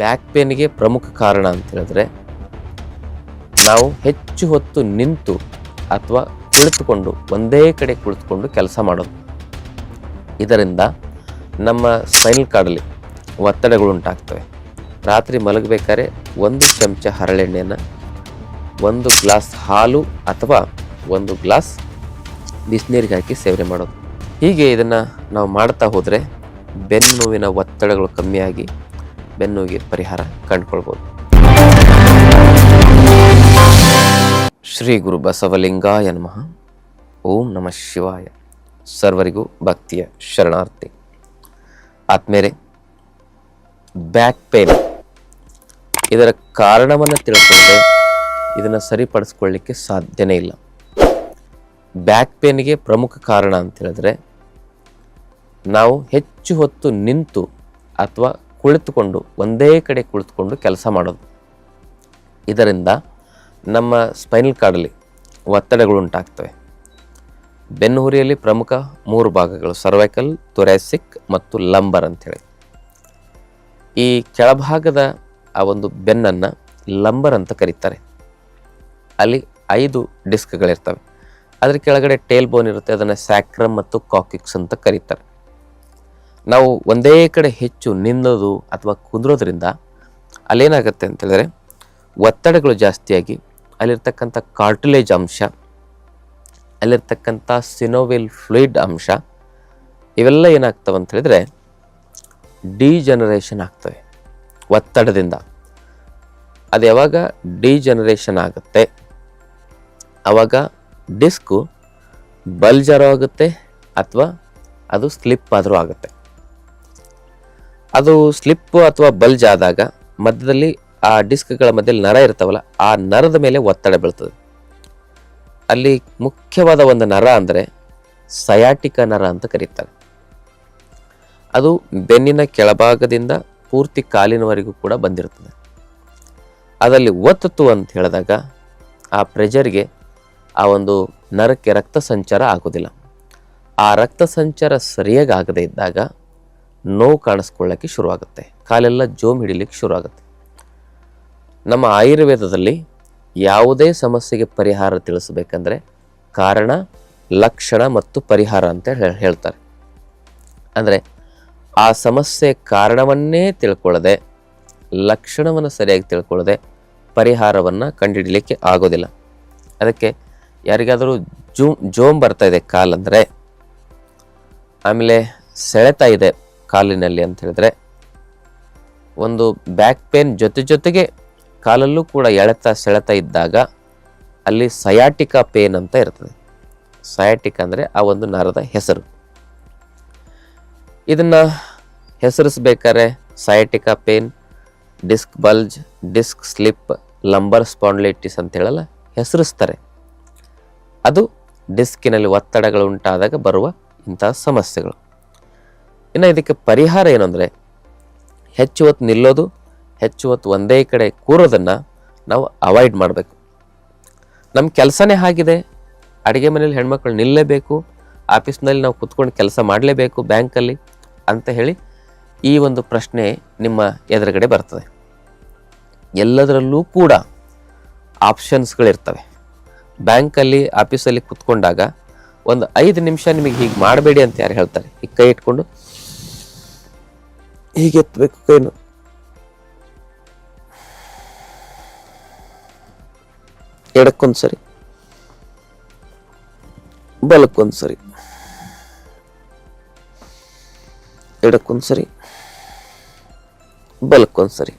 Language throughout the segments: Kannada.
ಬ್ಯಾಕ್ ಪೇನ್ಗೆ ಪ್ರಮುಖ ಕಾರಣ ಅಂತ ಹೇಳಿದ್ರೆ ನಾವು ಹೆಚ್ಚು ಹೊತ್ತು ನಿಂತು ಅಥವಾ ಕುಳಿತುಕೊಂಡು ಒಂದೇ ಕಡೆ ಕುಳಿತುಕೊಂಡು ಕೆಲಸ ಮಾಡೋದು. ಇದರಿಂದ ನಮ್ಮ ಸ್ಪೈನಲ್ ಕಾರ್ಡಲ್ಲಿ ಒತ್ತಡಗಳು ಉಂಟಾಗ್ತವೆ. ರಾತ್ರಿ ಮಲಗಬೇಕಾದ್ರೆ 1 ಚಮಚ ಹರಳೆಣ್ಣೆಯನ್ನು 1 ಗ್ಲಾಸ್ ಹಾಲು ಅಥವಾ 1 ಗ್ಲಾಸ್ ಬಿಸಿನೀರಿಗೆ ಹಾಕಿ ಸೇವನೆ ಮಾಡೋದು. ಹೀಗೆ ಇದನ್ನು ನಾವು ಮಾಡ್ತಾ ಹೋದರೆ ಬೆನ್ನು ನೋವಿನ ಒತ್ತಡಗಳು ಕಮ್ಮಿಯಾಗಿ ಬೆನ್ನುವಿಗೆ ಪರಿಹಾರ ಕಂಡುಕೊಳ್ಬೋದು. ಶ್ರೀ ಗುರು ಬಸವಲಿಂಗಾಯ ನಮಃ. ಓಂ ನಮಃ ಶಿವಾಯ. ಸರ್ವರಿಗೂ ಭಕ್ತಿಯ ಶರಣಾರ್ಥಿ. ಆತ್ಮೇರೆ, ಬ್ಯಾಕ್ ಪೇನ್ ಇದರ ಕಾರಣವನ್ನು ತಿಳ್ಕೊಂಡ್ರೆ ಇದನ್ನು ಸರಿಪಡಿಸ್ಕೊಳ್ಳಿಕ್ಕೆ ಸಾಧ್ಯನೇ ಇಲ್ಲ. ಬ್ಯಾಕ್ ಪೇನ್ಗೆ ಪ್ರಮುಖ ಕಾರಣ ಅಂತ ಹೇಳಿದ್ರೆ ನಾವು ಹೆಚ್ಚು ಹೊತ್ತು ನಿಂತು ಅಥವಾ ಕುಳಿತುಕೊಂಡು ಒಂದೇ ಕಡೆ ಕುಳಿತುಕೊಂಡು ಕೆಲಸ ಮಾಡೋದು. ಇದರಿಂದ ನಮ್ಮ ಸ್ಪೈನಲ್ ಕಾರ್ಡಲ್ಲಿ ಒತ್ತಡಗಳು ಉಂಟಾಗ್ತವೆ. ಬೆನ್ನುಹುರಿಯಲ್ಲಿ ಪ್ರಮುಖ 3 ಭಾಗಗಳು: ಸರ್ವೈಕಲ್, ಥೊರಾಸಿಕ್ ಮತ್ತು ಲಂಬರ್ ಅಂಥೇಳಿ. ಈ ಕೆಳಭಾಗದ ಆ ಒಂದು ಬೆನ್ನನ್ನು ಲಂಬರ್ ಅಂತ ಕರೀತಾರೆ. ಅಲ್ಲಿ 5 ಡಿಸ್ಕ್ಗಳಿರ್ತವೆ. ಅದರ ಕೆಳಗಡೆ ಟೇಲ್ ಬೋನ್ ಇರುತ್ತೆ, ಅದನ್ನು ಸ್ಯಾಕ್ರಮ್ ಮತ್ತು ಕಾಕಿಕ್ಸ್ ಅಂತ ಕರೀತಾರೆ. ನಾವು ಒಂದೇ ಕಡೆ ಹೆಚ್ಚು ನಿಲ್ಲೋದು ಅಥವಾ ಕುಂದ್ರೋದ್ರಿಂದ ಅಲ್ಲೇನಾಗುತ್ತೆ ಅಂತ ಹೇಳಿದ್ರೆ ಒತ್ತಡಗಳು ಜಾಸ್ತಿಯಾಗಿ ಅಲ್ಲಿರ್ತಕ್ಕಂಥ ಕಾರ್ಟಿಲೇಜ್ ಅಂಶ, ಅಲ್ಲಿರ್ತಕ್ಕಂಥ ಸಿನೋವಿಲ್ ಫ್ಲೂಯಿಡ್ ಅಂಶ ಇವೆಲ್ಲ ಏನಾಗ್ತವೆ ಅಂತ ಹೇಳಿದ್ರೆ ಡಿಜನರೇಷನ್ ಆಗ್ತವೆ ಒತ್ತಡದಿಂದ. ಅದು ಯಾವಾಗ ಡಿಜನರೇಷನ್ ಆಗುತ್ತೆ ಆವಾಗ ಡಿಸ್ಕು ಬಲ್ಜಾರೋ ಆಗುತ್ತೆ ಅಥವಾ ಅದು ಸ್ಲಿಪ್ ಆದರೂ ಆಗುತ್ತೆ. ಅದು ಸ್ಲಿಪ್ ಅಥವಾ ಬಲ್ಜ್ ಆದಾಗ ಮಧ್ಯದಲ್ಲಿ ಆ ಡಿಸ್ಕ್ಗಳ ಮಧ್ಯದಲ್ಲಿ ನರ ಇರ್ತಾವಲ್ಲ, ಆ ನರದ ಮೇಲೆ ಒತ್ತಡ ಬೀಳ್ತದೆ. ಅಲ್ಲಿ ಮುಖ್ಯವಾದ ಒಂದು ನರ ಅಂದರೆ ಸಯಾಟಿಕ ನರ ಅಂತ ಕರೀತಾರೆ. ಅದು ಬೆನ್ನಿನ ಕೆಳಭಾಗದಿಂದ ಪೂರ್ತಿ ಕಾಲಿನವರೆಗೂ ಕೂಡ ಬಂದಿರ್ತದೆ. ಅದರಲ್ಲಿ ಒತ್ತಿತು ಅಂತ ಹೇಳಿದಾಗ ಆ ಪ್ರೆಷರ್ಗೆ ಆ ಒಂದು ನರಕ್ಕೆ ರಕ್ತ ಸಂಚಾರ ಆಗೋದಿಲ್ಲ. ಆ ರಕ್ತ ಸಂಚಾರ ಸರಿಯಾಗಿ ಆಗದೇ ಇದ್ದಾಗ ನೋವು ಕಾಣಿಸ್ಕೊಳ್ಳೋಕ್ಕೆ ಶುರುವಾಗುತ್ತೆ, ಕಾಲೆಲ್ಲ ಜೋಮ್ ಹಿಡಿಲಿಕ್ಕೆ ಶುರುವಾಗುತ್ತೆ. ನಮ್ಮ ಆಯುರ್ವೇದದಲ್ಲಿ ಯಾವುದೇ ಸಮಸ್ಯೆಗೆ ಪರಿಹಾರ ತಿಳಿಸಬೇಕಂದ್ರೆ ಕಾರಣ, ಲಕ್ಷಣ ಮತ್ತು ಪರಿಹಾರ ಅಂತ ಹೇಳ್ತಾರೆ. ಅಂದರೆ ಆ ಸಮಸ್ಯೆ ಕಾರಣವನ್ನೇ ತಿಳ್ಕೊಳ್ಳದೆ, ಲಕ್ಷಣವನ್ನು ಸರಿಯಾಗಿ ತಿಳ್ಕೊಳ್ಳದೆ ಪರಿಹಾರವನ್ನು ಕಂಡುಹಿಡಲಿಕ್ಕೆ ಆಗೋದಿಲ್ಲ. ಅದಕ್ಕೆ ಯಾರಿಗಾದರೂ ಜೋಮ್ ಬರ್ತಾ ಇದೆ ಕಾಲಂದರೆ, ಆಮೇಲೆ ಸೆಳೆತ ಇದೆ ಕಾಲಿನಲ್ಲಿ ಅಂತ ಹೇಳಿದ್ರೆ, ಒಂದು ಬ್ಯಾಕ್ ಪೇನ್ ಜೊತೆಗೆ ಕಾಲಲ್ಲೂ ಕೂಡ ಸೆಳೆತ ಇದ್ದಾಗ ಅಲ್ಲಿ ಸಯಾಟಿಕಾ ಪೇನ್ ಅಂತ ಇರ್ತದೆ. ಸಯಾಟಿಕ್ ಅಂದರೆ ಆ ಒಂದು ನರದ ಹೆಸರು. ಇದನ್ನು ಹೆಸರಿಸ್ಬೇಕಾದ್ರೆ sciatica pain, disc bulge, disc slip, lumbar spondylitis ಅಂತ ಹೇಳಲ್ಲ ಹೆಸರಿಸ್ತಾರೆ. ಅದು ಡಿಸ್ಕಿನಲ್ಲಿ ಒತ್ತಡಗಳು ಉಂಟಾದಾಗ ಬರುವ ಇಂತಹ ಸಮಸ್ಯೆಗಳು. ಇನ್ನು ಇದಕ್ಕೆ ಪರಿಹಾರ ಏನು ಅಂದರೆ ಹೆಚ್ಚು ಹೊತ್ತು ನಿಲ್ಲೋದು, ಹೆಚ್ಚು ಹೊತ್ತು ಒಂದೇ ಕಡೆ ಕೂರೋದನ್ನು ನಾವು ಅವಾಯ್ಡ್ ಮಾಡಬೇಕು. ನಮ್ಮ ಕೆಲಸನೇ ಆಗಿದೆ, ಅಡುಗೆ ಮನೇಲಿ ಹೆಣ್ಮಕ್ಳು ನಿಲ್ಲಲೇಬೇಕು, ಆಫೀಸ್ನಲ್ಲಿ ನಾವು ಕೂತ್ಕೊಂಡು ಕೆಲಸ ಮಾಡಲೇಬೇಕು, ಬ್ಯಾಂಕಲ್ಲಿ ಅಂತ ಹೇಳಿ ಈ ಒಂದು ಪ್ರಶ್ನೆ ನಿಮ್ಮ ಎದುರುಗಡೆ ಬರ್ತದೆ. ಎಲ್ಲದರಲ್ಲೂ ಕೂಡ ಆಪ್ಷನ್ಸ್ಗಳಿರ್ತವೆ. ಬ್ಯಾಂಕಲ್ಲಿ ಆಫೀಸಲ್ಲಿ ಕೂತ್ಕೊಂಡಾಗ ಒಂದು 5 ನಿಮಿಷ ನಿಮಗೆ ಹೀಗೆ ಮಾಡಬೇಡಿ ಅಂತ ಯಾರು ಹೇಳ್ತಾರೆ? ಈಗ ಕೈ ಇಟ್ಕೊಂಡು ಹೀಗೆ ಎತ್ತಬೇಕು, ಕೈನು ಎಡಕ್ಕೊಂದ್ಸರಿ, ಬಲಕ್ಕೊಂದ್ಸರಿ, ಎಡಕ್ಕೊಂದ್ಸರಿ, ಬಲಕ್ಕೊಂದ್ಸರಿ.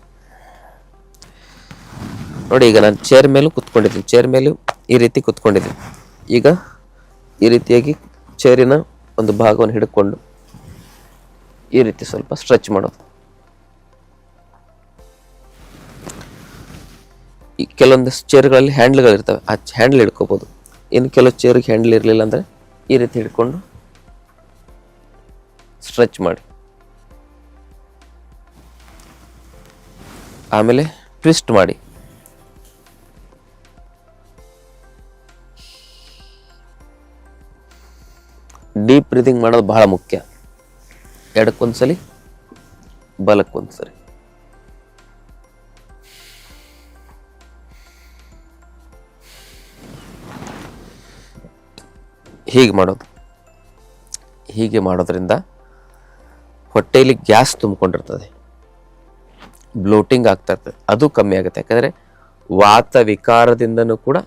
ನೋಡಿ, ಈಗ ನಾನು ಚೇರ್ ಮೇಲೂ ಕುತ್ಕೊಂಡಿದ್ದೀನಿ, ಚೇರ್ ಮೇಲೂ ಈ ರೀತಿ ಕುತ್ಕೊಂಡಿದ್ದೀನಿ. ಈಗ ಈ ರೀತಿಯಾಗಿ ಚೇರಿನ ಒಂದು ಭಾಗವನ್ನು ಹಿಡ್ಕೊಂಡು ಈ ರೀತಿ ಸ್ವಲ್ಪ ಸ್ಟ್ರೆಚ್ ಮಾಡೋದು. ಈ ಕೆಲವೊಂದಿಷ್ಟು ಚೇರ್ಗಳಲ್ಲಿ ಹ್ಯಾಂಡ್ಲ್ಗಳಿರ್ತವೆ, ಆ ಹ್ಯಾಂಡ್ಲ್ ಹಿಡ್ಕೋಬೋದು. ಇನ್ನು ಕೆಲವು ಚೇರಿಗೆ ಹ್ಯಾಂಡಲ್ ಇರಲಿಲ್ಲ ಅಂದರೆ ಈ ರೀತಿ ಹಿಡ್ಕೊಂಡು ಸ್ಟ್ರೆಚ್ ಮಾಡಿ, ಆಮೇಲೆ ಟ್ವಿಸ್ಟ್ ಮಾಡಿ. ಡೀಪ್ ಬ್ರೀದಿಂಗ್ ಮಾಡೋದು ಬಹಳ ಮುಖ್ಯ. ಎಡಕ್ಕೊಂದ್ಸಲಿ, ಬಲಕ್ಕೊಂದ್ಸರಿ. ಹೀಗೆ ಮಾಡೋದು. ಹೀಗೆ ಮಾಡೋದ್ರಿಂದ ಹೊಟ್ಟೆಯಲ್ಲಿ ಗ್ಯಾಸ್ ತುಂಬಿಕೊಂಡಿರ್ತದೆ, ಬ್ಲೋಟಿಂಗ್ ಆಗ್ತಾ ಇರ್ತದೆ, ಅದು ಕಮ್ಮಿ ಆಗುತ್ತೆ. ಯಾಕಂದರೆ ವಾತ ವಿಕಾರದಿಂದನೂ ಕೂಡ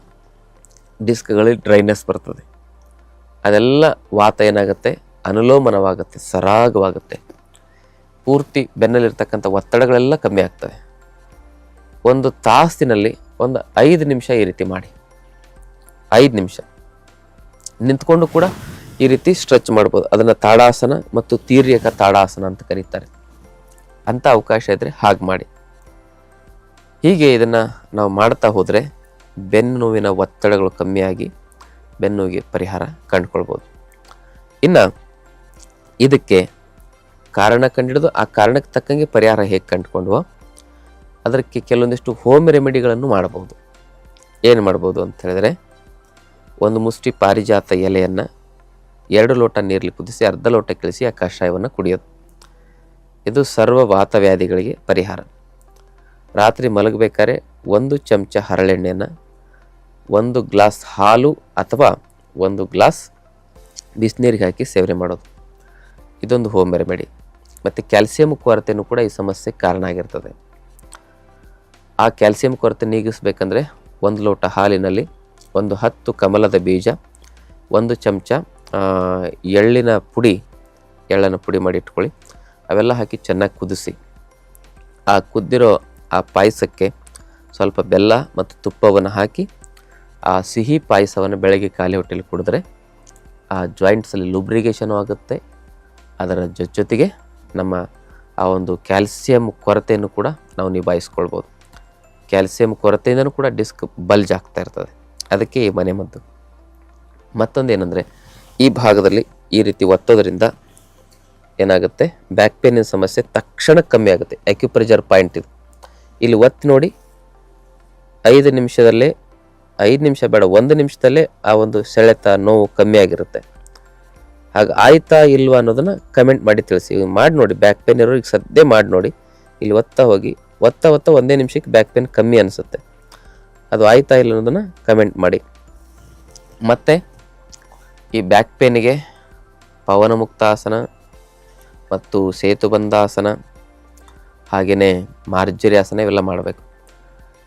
ಡಿಸ್ಕ್ಗಳಲ್ಲಿ ಡ್ರೈನೆಸ್ ಬರ್ತದೆ. ಅದೆಲ್ಲ ವಾತ ಏನಾಗುತ್ತೆ, ಅನುಲೋಮನವಾಗುತ್ತೆ, ಸರಾಗವಾಗುತ್ತೆ. ಪೂರ್ತಿ ಬೆನ್ನಲ್ಲಿರ್ತಕ್ಕಂಥ ಒತ್ತಡಗಳೆಲ್ಲ ಕಮ್ಮಿ ಆಗ್ತವೆ. ಒಂದು ತಾಸಿನಲ್ಲಿ ಒಂದು 5 ನಿಮಿಷ ಈ ರೀತಿ ಮಾಡಿ. 5 ನಿಮಿಷ ನಿಂತ್ಕೊಂಡು ಕೂಡ ಈ ರೀತಿ ಸ್ಟ್ರೆಚ್ ಮಾಡ್ಬೋದು. ಅದನ್ನು ತಾಡಾಸನ ಮತ್ತು ತೀರ್ಯಕ ತಾಡಾಸನ ಅಂತ ಕರೀತಾರೆ. ಅಂಥ ಅವಕಾಶ ಇದ್ದರೆ ಹಾಗೆ ಮಾಡಿ. ಹೀಗೆ ಇದನ್ನು ನಾವು ಮಾಡ್ತಾ ಹೋದರೆ ಬೆನ್ನು ನೋವಿನ ಒತ್ತಡಗಳು ಕಮ್ಮಿಯಾಗಿ ಬೆನ್ನುವಿಗೆ ಪರಿಹಾರ ಕಂಡುಕೊಳ್ಬೋದು. ಇನ್ನು ಇದಕ್ಕೆ ಕಾರಣ ಕಂಡಿಡಿದು ಆ ಕಾರಣಕ್ಕೆ ತಕ್ಕಂಗೆ ಪರಿಹಾರ ಹೇಗೆ ಕಂಡುಕೊಂಡ್ವೋ ಅದಕ್ಕೆ ಕೆಲವೊಂದಿಷ್ಟು ಹೋಮ್ ರೆಮಿಡಿಗಳನ್ನು ಮಾಡಬಹುದು. ಏನು ಮಾಡ್ಬೋದು ಅಂತ ಹೇಳಿದ್ರೆ, ಒಂದು ಮುಷ್ಟಿ ಪಾರಿಜಾತ ಎಲೆಯನ್ನು 2 ಲೋಟ ನೀರಲ್ಲಿ ಕುದಿಸಿ ಅರ್ಧ ಲೋಟ ಕಿಳಿಸಿ ಆ ಕಷಾಯವನ್ನು ಕುಡಿಯೋದು. ಇದು ಸರ್ವ ವಾತವ್ಯಾಧಿಗಳಿಗೆ ಪರಿಹಾರ. ರಾತ್ರಿ ಮಲಗಬೇಕಾದ್ರೆ 1 ಚಮಚ ಹರಳೆಣ್ಣೆಯನ್ನು 1 ಗ್ಲಾಸ್ ಹಾಲು ಅಥವಾ 1 ಗ್ಲಾಸ್ ಬಿಸಿನೀರಿಗೆ ಹಾಕಿ ಸೇವನೆ ಮಾಡೋದು. ಇದೊಂದು ಹೋಮ್ ರೆಮಿಡಿ. ಮತ್ತು ಕ್ಯಾಲ್ಸಿಯಂ ಕೊರತೆಯೂ ಕೂಡ ಈ ಸಮಸ್ಯೆಗೆ ಕಾರಣ ಆಗಿರ್ತದೆ. ಆ ಕ್ಯಾಲ್ಸಿಯಂ ಕೊರತೆ ನೀಗಿಸ್ಬೇಕಂದ್ರೆ 1 ಲೋಟ ಹಾಲಿನಲ್ಲಿ 10 ಕಮಲದ ಬೀಜ, 1 ಚಮಚ ಎಳ್ಳನ್ನು ಪುಡಿ ಮಾಡಿ ಇಟ್ಕೊಳ್ಳಿ. ಅವೆಲ್ಲ ಹಾಕಿ ಚೆನ್ನಾಗಿ ಕುದಿಸಿ ಆ ಕುದ್ದಿರೋ ಆ ಪಾಯಸಕ್ಕೆ ಸ್ವಲ್ಪ ಬೆಲ್ಲ ಮತ್ತು ತುಪ್ಪವನ್ನು ಹಾಕಿ ಆ ಸಿಹಿ ಪಾಯಸವನ್ನು ಬೆಳಗ್ಗೆ ಖಾಲಿ ಹೊಟ್ಟೆಯಲ್ಲಿ ಕುಡಿದ್ರೆ ಆ ಜಾಯಿಂಟ್ಸಲ್ಲಿ ಲುಬ್ರಿಗೇಷನು ಆಗುತ್ತೆ. ಅದರ ಜೊತೆಗೆ ನಮ್ಮ ಆ ಒಂದು ಕ್ಯಾಲ್ಸಿಯಂ ಕೊರತೆಯನ್ನು ಕೂಡ ನಾವು ನಿಭಾಯಿಸ್ಕೊಳ್ಬೋದು. ಕ್ಯಾಲ್ಸಿಯಂ ಕೊರತೆಯಿಂದನೂ ಕೂಡ ಡಿಸ್ಕ್ ಬಲ್ಜ್ ಆಗ್ತಾ ಇರ್ತದೆ. ಅದಕ್ಕೆ ಈ ಮನೆಮದ್ದು. ಮತ್ತೊಂದು ಏನಂದರೆ, ಈ ಭಾಗದಲ್ಲಿ ಈ ರೀತಿ ಒತ್ತೋದ್ರಿಂದ ಏನಾಗುತ್ತೆ, ಬ್ಯಾಕ್ ಪೇನಿನ ಸಮಸ್ಯೆ ತಕ್ಷಣ ಕಮ್ಮಿ ಆಗುತ್ತೆ. ಅಕ್ಯುಪ್ರೆಷರ್ ಪಾಯಿಂಟ್ ಇದು. ಇಲ್ಲಿ ಒತ್ತಿ ನೋಡಿ, 5 ನಿಮಿಷದಲ್ಲೇ 5 ನಿಮಿಷ ಬೇಡ, 1 ನಿಮಿಷದಲ್ಲೇ ಆ ಒಂದು ಸೆಳೆತ ನೋವು ಕಮ್ಮಿ ಆಗಿರುತ್ತೆ. ಹಾಗೆ ಆಯ್ತಾ ಇಲ್ವಾ ಅನ್ನೋದನ್ನು ಕಮೆಂಟ್ ಮಾಡಿ ತಿಳಿಸಿ. ಮಾಡಿ ನೋಡಿ, ಬ್ಯಾಕ್ ಪೇನ್ ಇರೋರಿಗೆ ಸದ್ಯ ಮಾಡಿ ನೋಡಿ. ಇಲ್ಲಿ ಒತ್ತಾ ಹೋಗಿ ಒತ್ತ 1 ನಿಮಿಷಕ್ಕೆ ಬ್ಯಾಕ್ ಪೇನ್ ಕಮ್ಮಿ ಅನಿಸುತ್ತೆ. ಅದು ಆಯ್ತಾ ಇಲ್ಲ ಅನ್ನೋದನ್ನು ಕಮೆಂಟ್ ಮಾಡಿ. ಮತ್ತು ಈ ಬ್ಯಾಕ್ ಪೇನಿಗೆ ಪವನಮುಕ್ತಾಸನ ಮತ್ತು ಸೇತುಬಂಧಾಸನ ಹಾಗೆಯೇ ಮಾರ್ಜರಿ ಆಸನ ಇವೆಲ್ಲ ಮಾಡಬೇಕು.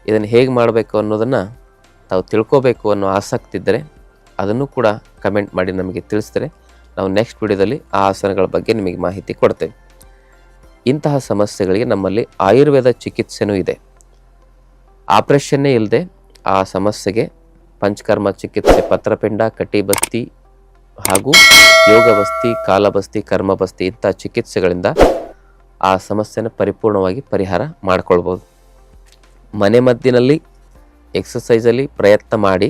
ಇದನ್ನು ಹೇಗೆ ಮಾಡಬೇಕು ಅನ್ನೋದನ್ನು ತಾವು ತಿಳ್ಕೋಬೇಕು ಅನ್ನೋ ಆಸಕ್ತಿ ಇದ್ದರೆ ಅದನ್ನು ಕೂಡ ಕಮೆಂಟ್ ಮಾಡಿ ನಮಗೆ ತಿಳಿಸಿದರೆ ನಾವು ನೆಕ್ಸ್ಟ್ ವಿಡಿಯೋದಲ್ಲಿ ಆ ಆಸನಗಳ ಬಗ್ಗೆ ನಿಮಗೆ ಮಾಹಿತಿ ಕೊಡ್ತೇವೆ. ಇಂತಹ ಸಮಸ್ಯೆಗಳಿಗೆ ನಮ್ಮಲ್ಲಿ ಆಯುರ್ವೇದ ಚಿಕಿತ್ಸೆನೂ ಇದೆ. ಆಪರೇಷನ್ನೇ ಇಲ್ಲದೆ ಆ ಸಮಸ್ಯೆಗೆ ಪಂಚಕರ್ಮ ಚಿಕಿತ್ಸೆ, ಪತ್ರಪಿಂಡ, ಕಟಿಬಸ್ತಿ ಹಾಗೂ ಯೋಗಬಸ್ತಿ, ಕಾಲಬಸ್ತಿ, ಕರ್ಮಬಸ್ತಿ ಇಂಥ ಚಿಕಿತ್ಸೆಗಳಿಂದ ಆ ಸಮಸ್ಯೆನ ಪರಿಪೂರ್ಣವಾಗಿ ಪರಿಹಾರ ಮಾಡಿಕೊಳ್ಬೋದು. ಮನೆಮದ್ದಿನಲ್ಲಿ ಎಕ್ಸಸೈಸಲ್ಲಿ ಪ್ರಯತ್ನ ಮಾಡಿ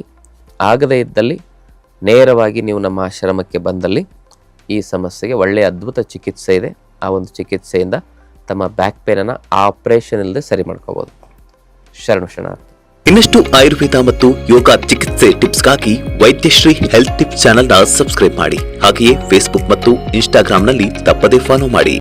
ಆಗದೇ ಇದ್ದಲ್ಲಿ ನೇರವಾಗಿ ನೀವು ನಮ್ಮ ಆಶ್ರಮಕ್ಕೆ ಬಂದಲ್ಲಿ ಈ ಸಮಸ್ಯೆಗೆ ಒಳ್ಳೆಯ ಅದ್ಭುತ ಚಿಕಿತ್ಸೆ ಇದೆ. ಆ ಒಂದು ಚಿಕಿತ್ಸೆಯಿಂದ ತಮ್ಮ ಬ್ಯಾಕ್ ಪೇನನ್ನು ಆಪರೇಷನ್ ಇಲ್ಲದೆ ಸರಿ ಮಾಡ್ಕೋಬೋದು. ಶರಣು ಶರಣಾರ್ಥಿ. ಇನ್ನಷ್ಟು ಆಯುರ್ವೇದ ಮತ್ತು ಯೋಗ ಚಿಕಿತ್ಸೆ ಟಿಪ್ಸ್ಗಾಗಿ ವೈದ್ಯಶ್ರೀ ಹೆಲ್ತ್ ಟಿಪ್ಸ್ ಚಾನೆಲ್ನ ಸಬ್ಸ್ಕ್ರೈಬ್ ಮಾಡಿ. ಹಾಗೆಯೇ ಫೇಸ್ಬುಕ್ ಮತ್ತು ಇನ್ಸ್ಟಾಗ್ರಾಂನಲ್ಲಿ ತಪ್ಪದೇ ಫಾಲೋ ಮಾಡಿ.